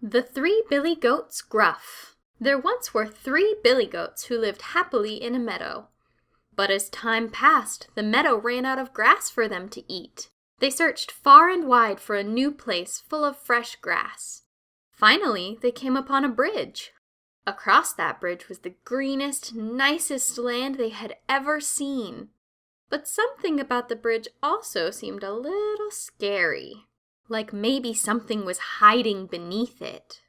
The Three Billy Goats Gruff. There once were 3 billy goats who lived happily in a meadow. But as time passed, the meadow ran out of grass for them to eat. They searched far and wide for a new place full of fresh grass. Finally, they came upon a bridge. Across that bridge was the greenest, nicest land they had ever seen. But something about the bridge also seemed a little scary. Like maybe something was hiding beneath it.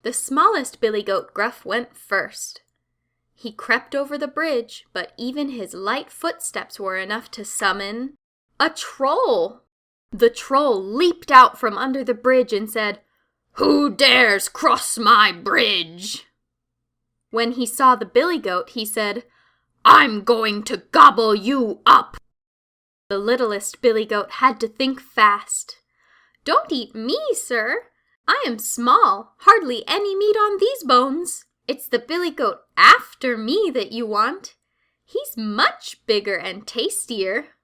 The smallest billy goat Gruff went first. He crept over the bridge, but even his light footsteps were enough to summon a troll. The troll leaped out from under the bridge and said, "Who dares cross my bridge?" When he saw the billy goat, he said, "I'm going to gobble you up." The littlest billy goat had to think fast. "Don't eat me, sir. I am small, hardly any meat on these bones. It's the billy goat after me that you want. He's much bigger and tastier."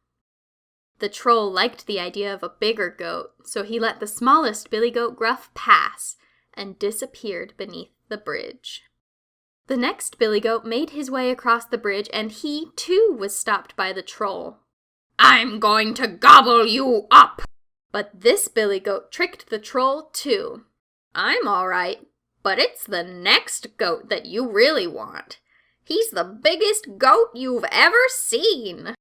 The troll liked the idea of a bigger goat, so he let the smallest billy goat Gruff pass and disappeared beneath the bridge. The next billy goat made his way across the bridge, and he, too, was stopped by the troll. "I'm going to gobble you up!" But this billy goat tricked the troll, too. "I'm all right, but it's the next goat that you really want. He's the biggest goat you've ever seen."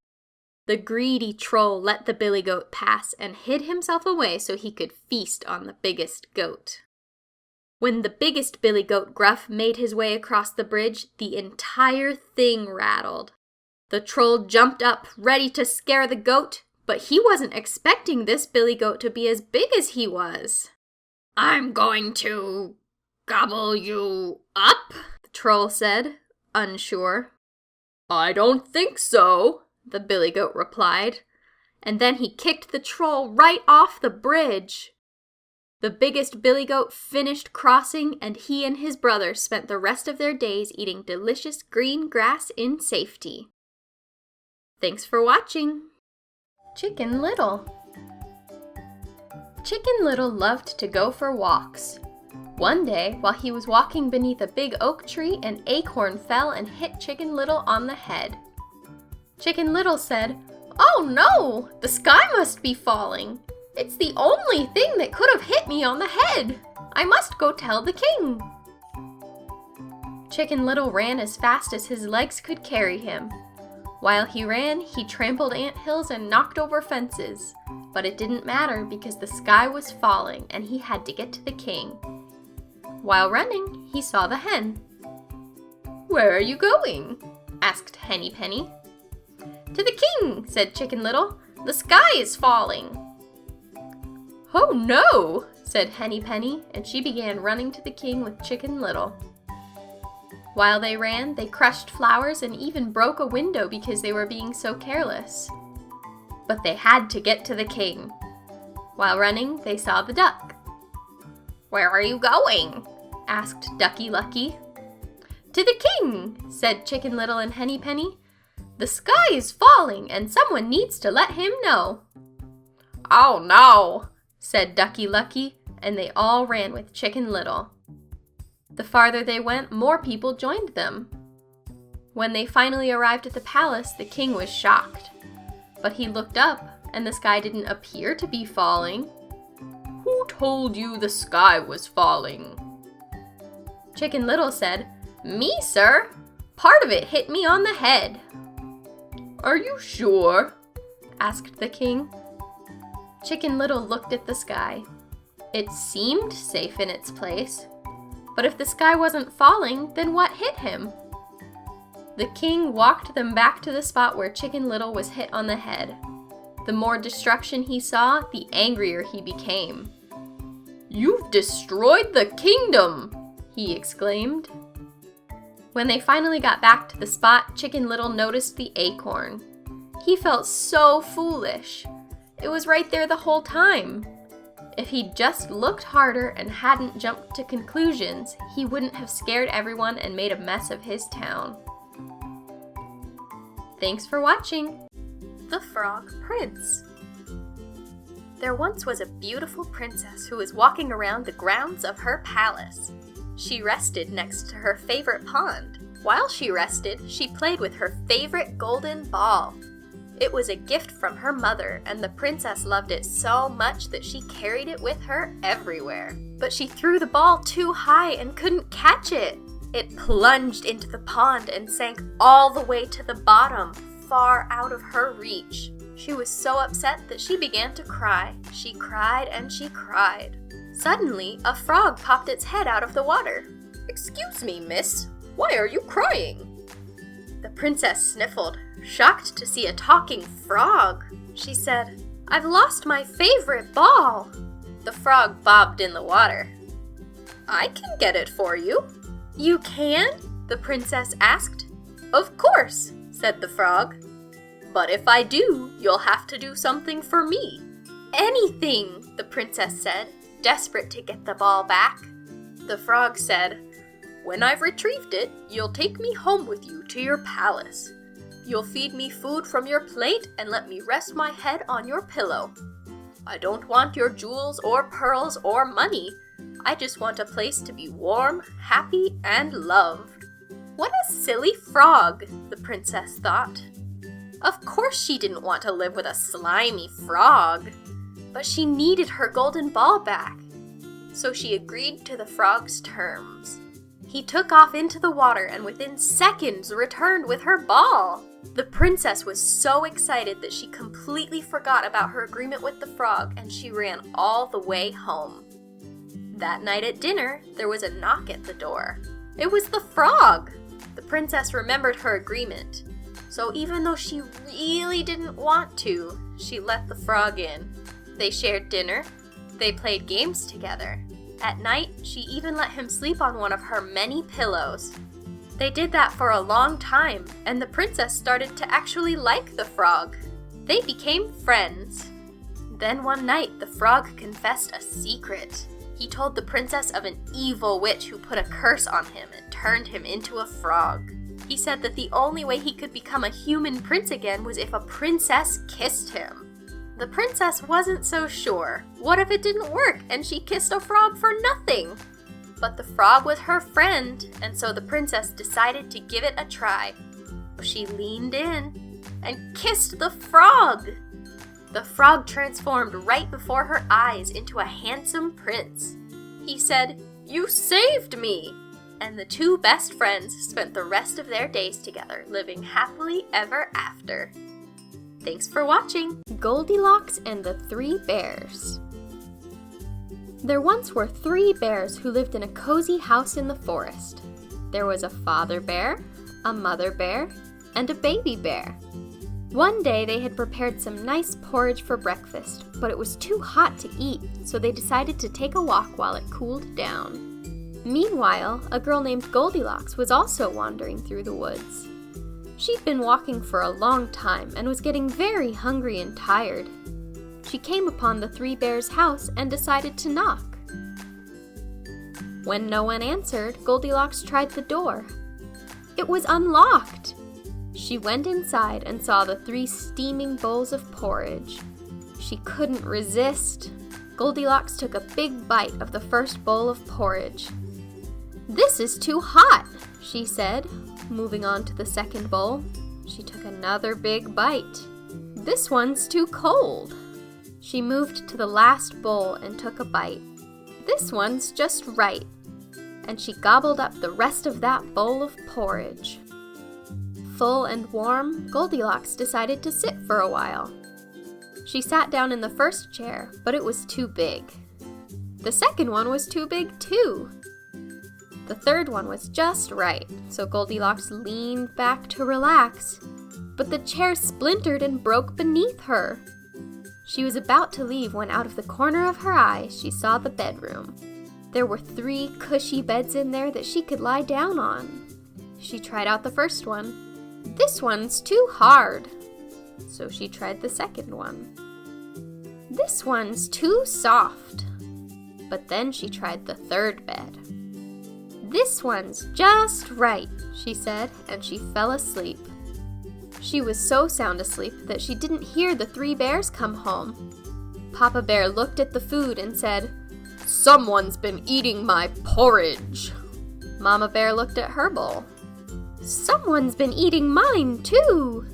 The greedy troll let the billy goat pass and hid himself away so he could feast on the biggest goat. When the biggest billy goat Gruff made his way across the bridge, the entire thing rattled. The troll jumped up, ready to scare the goat, but he wasn't expecting this billy goat to be as big as he was. "I'm going to gobble you up," the troll said, unsure. "I don't think so," the billy goat replied, and then he kicked the troll right off the bridge. The biggest billy goat finished crossing, and he and his brother spent the rest of their days eating delicious green grass in safety. Thanks for watching. Chicken Little. Chicken Little loved to go for walks. One day, while he was walking beneath a big oak tree, an acorn fell and hit Chicken Little on the head. Chicken Little said, "Oh no! The sky must be falling! It's the only thing that could have hit me on the head! I must go tell the king!" Chicken Little ran as fast as his legs could carry him. While he ran, he trampled anthills and knocked over fences, but it didn't matter because the sky was falling and he had to get to the king. While running, he saw the hen. "Where are you going?" asked Henny Penny. "To the king," said Chicken Little. "The sky is falling." "Oh no," said Henny Penny, and she began running to the king with Chicken Little. While they ran, they crushed flowers and even broke a window because they were being so careless. But they had to get to the king. While running, they saw the duck. "Where are you going?" asked Ducky Lucky. "To the king," said Chicken Little and Henny Penny. "The sky is falling and someone needs to let him know." "Oh no," said Ducky Lucky, and they all ran with Chicken Little. The farther they went, more people joined them. When they finally arrived at the palace, the king was shocked. But he looked up, and the sky didn't appear to be falling. "Who told you the sky was falling?" Chicken Little said, "Me, sir. Part of it hit me on the head." "Are you sure?" asked the king. Chicken Little looked at the sky. It seemed safe in its place. But if the sky wasn't falling, then what hit him? The king walked them back to the spot where Chicken Little was hit on the head. The more destruction he saw, the angrier he became. "You've destroyed the kingdom!" he exclaimed. When they finally got back to the spot, Chicken Little noticed the acorn. He felt so foolish. It was right there the whole time. If he'd just looked harder and hadn't jumped to conclusions, he wouldn't have scared everyone and made a mess of his town. Thanks for watching. The Frog Prince. There once was a beautiful princess who was walking around the grounds of her palace. She rested next to her favorite pond. While she rested, she played with her favorite golden ball. It was a gift from her mother, and the princess loved it so much that she carried it with her everywhere. But she threw the ball too high and couldn't catch it. It plunged into the pond and sank all the way to the bottom, far out of her reach. She was so upset that she began to cry. She cried and she cried. Suddenly, a frog popped its head out of the water. "Excuse me, miss, why are you crying?" The princess sniffled, shocked to see a talking frog. She said, "I've lost my favorite ball." The frog bobbed in the water. "I can get it for you." "You can?" the princess asked. "Of course," said the frog. "But if I do, you'll have to do something for me." "Anything," the princess said, desperate to get the ball back. The frog said, "When I've retrieved it, you'll take me home with you to your palace. You'll feed me food from your plate and let me rest my head on your pillow. I don't want your jewels or pearls or money. I just want a place to be warm, happy, and loved." What a silly frog, the princess thought. Of course she didn't want to live with a slimy frog, but she needed her golden ball back. So she agreed to the frog's terms. He took off into the water and within seconds returned with her ball. The princess was so excited that she completely forgot about her agreement with the frog and she ran all the way home. That night at dinner, there was a knock at the door. It was the frog! The princess remembered her agreement. So even though she really didn't want to, she let the frog in. They shared dinner. They played games together. At night, she even let him sleep on one of her many pillows. They did that for a long time, and the princess started to actually like the frog. They became friends. Then one night, the frog confessed a secret. He told the princess of an evil witch who put a curse on him and turned him into a frog. He said that the only way he could become a human prince again was if a princess kissed him. The princess wasn't so sure. What if it didn't work and she kissed a frog for nothing? But the frog was her friend, and so the princess decided to give it a try. She leaned in and kissed the frog. The frog transformed right before her eyes into a handsome prince. He said, "You saved me!" And the two best friends spent the rest of their days together, living happily ever after. Thanks for watching! Goldilocks and the Three Bears. There once were 3 bears who lived in a cozy house in the forest. There was a father bear, a mother bear, and a baby bear. One day they had prepared some nice porridge for breakfast, but it was too hot to eat, so they decided to take a walk while it cooled down. Meanwhile, a girl named Goldilocks was also wandering through the woods. She'd been walking for a long time and was getting very hungry and tired. She came upon the 3 bears' house and decided to knock. When no one answered, Goldilocks tried the door. It was unlocked. She went inside and saw the 3 steaming bowls of porridge. She couldn't resist. Goldilocks took a big bite of the first bowl of porridge. "This is too hot," she said, moving on to the second bowl. She took another big bite. "This one's too cold." She moved to the last bowl and took a bite. "This one's just right." And she gobbled up the rest of that bowl of porridge. Full and warm, Goldilocks decided to sit for a while. She sat down in the first chair, but it was too big. The second one was too big too. The third one was just right, so Goldilocks leaned back to relax. But the chair splintered and broke beneath her. She was about to leave when out of the corner of her eye she saw the bedroom. There were 3 cushy beds in there that she could lie down on. She tried out the first one. "This one's too hard." So she tried the second one. "This one's too soft." But then she tried the third bed. "This one's just right," she said, and she fell asleep. She was so sound asleep that she didn't hear the 3 bears come home. Papa Bear looked at the food and said, "Someone's been eating my porridge." Mama Bear looked at her bowl. "Someone's been eating mine, too."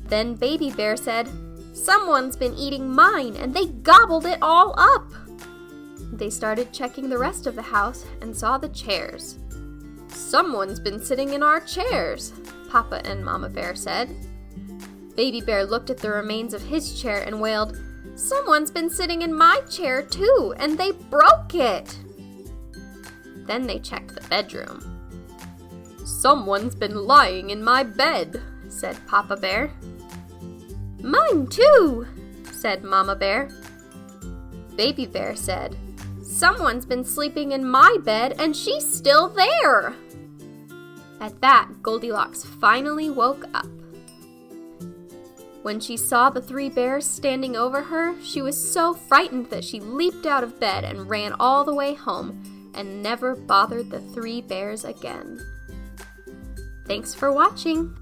Then Baby Bear said, "Someone's been eating mine, and they gobbled it all up." They started checking the rest of the house and saw the chairs. "Someone's been sitting in our chairs," Papa and Mama Bear said. Baby Bear looked at the remains of his chair and wailed, "Someone's been sitting in my chair too, and they broke it." Then they checked the bedroom. "Someone's been lying in my bed," said Papa Bear. "Mine too," said Mama Bear. Baby Bear said, "Someone's been sleeping in my bed, and she's still there." At that, Goldilocks finally woke up. When she saw the 3 bears standing over her, she was so frightened that she leaped out of bed and ran all the way home and never bothered the 3 bears again. Thanks for watching!